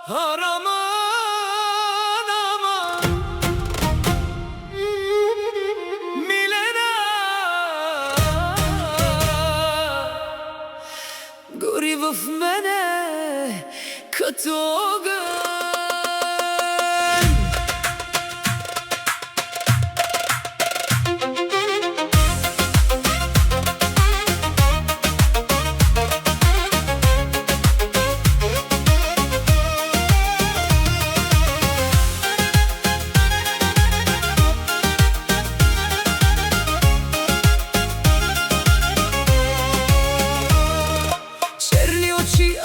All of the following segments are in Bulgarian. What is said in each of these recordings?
Aman aman Milena гори в мене като огън.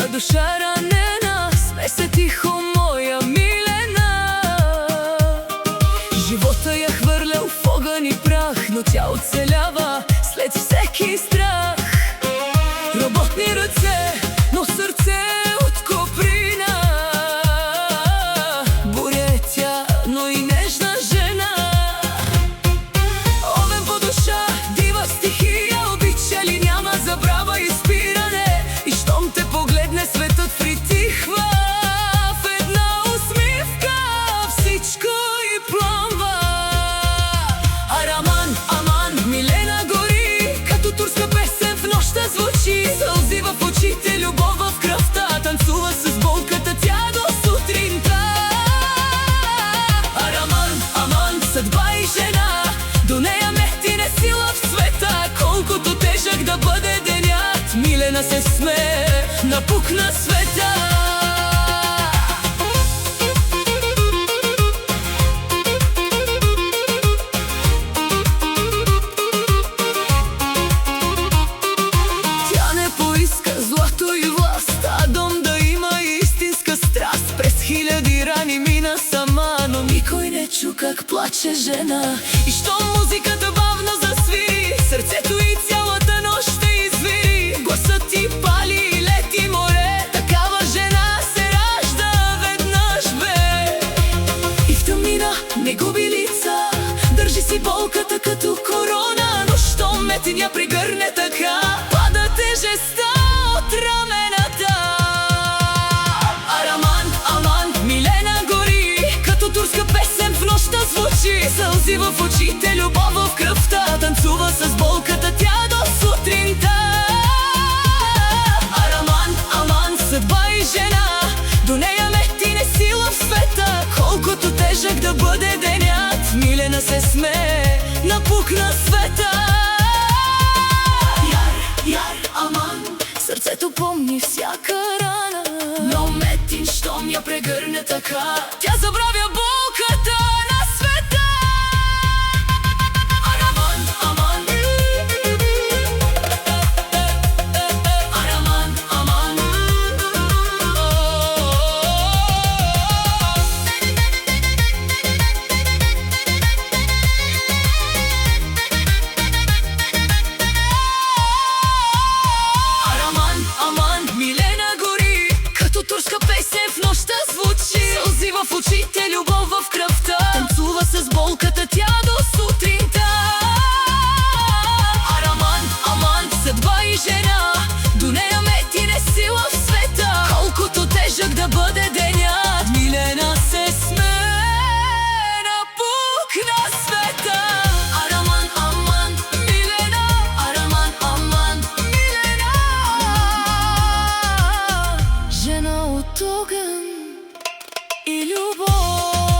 А душа ранена, смей се тихо, моя Милена. Живота я хвърля в огън и прах, но тя оцелява след всеки страх. Работни ръце, но сърце от коприна. Буря е тя, но и нежна жена. Овен по душа, дива стихия, обича ли няма забрава и спиране. И щом те погледне, светът притихва в една усмивка, всичко и пламва. Араман, аман, Милена гори, като турска песен в нощта звучи. Сълзи в очите, любов в кръвта, танцува с болката тя до сутринта. Араман, аман, съдба и жена, до нея мехтине сила в света. Колкото тежък да бъде денят, Милена се смее, напукна света. Тя не поиска злато и власт, а дом да има истинска страст. През хиляди рани мина сама, но никой не чу как плаче жена. И щом музиката бавно засвири, сърцето и цялата нощ ще извири. Гласът ти пали и лети море, такава жена се ражда веднъж, бе. И в тъмнина не губи лица, държи си болката като корона. Но щом ме тя пригърне така, пада тежестта от рамената. Араман, аман, Милена гори, като турска песен в нощта звучи. Сълзи в очите, любов в кръвта, танцува с болката тя до сутринта. Араман, аман, съдба и жена, до нея мехтине сила в света. Колкото тежък да бъде денят, Милена се смее, напукна света. Яр, аман, сърцето помни всяка рана, но метин, щом я прегърне така, тя забравя болката на света. Араман, аман, Араман, аман. Араман, аман, Милена гори, като турска песен в нощта звучи. Сълзи в очите, любов в кръвта, танцува с болката тя до сутринта. Араман, аман, съдба и жена, до нея метине сила в света. Колкото тежък да бъде денят, Милена се смее, напукна света. Араман, аман, Милена, Араман, аман, Милена, жена от огън.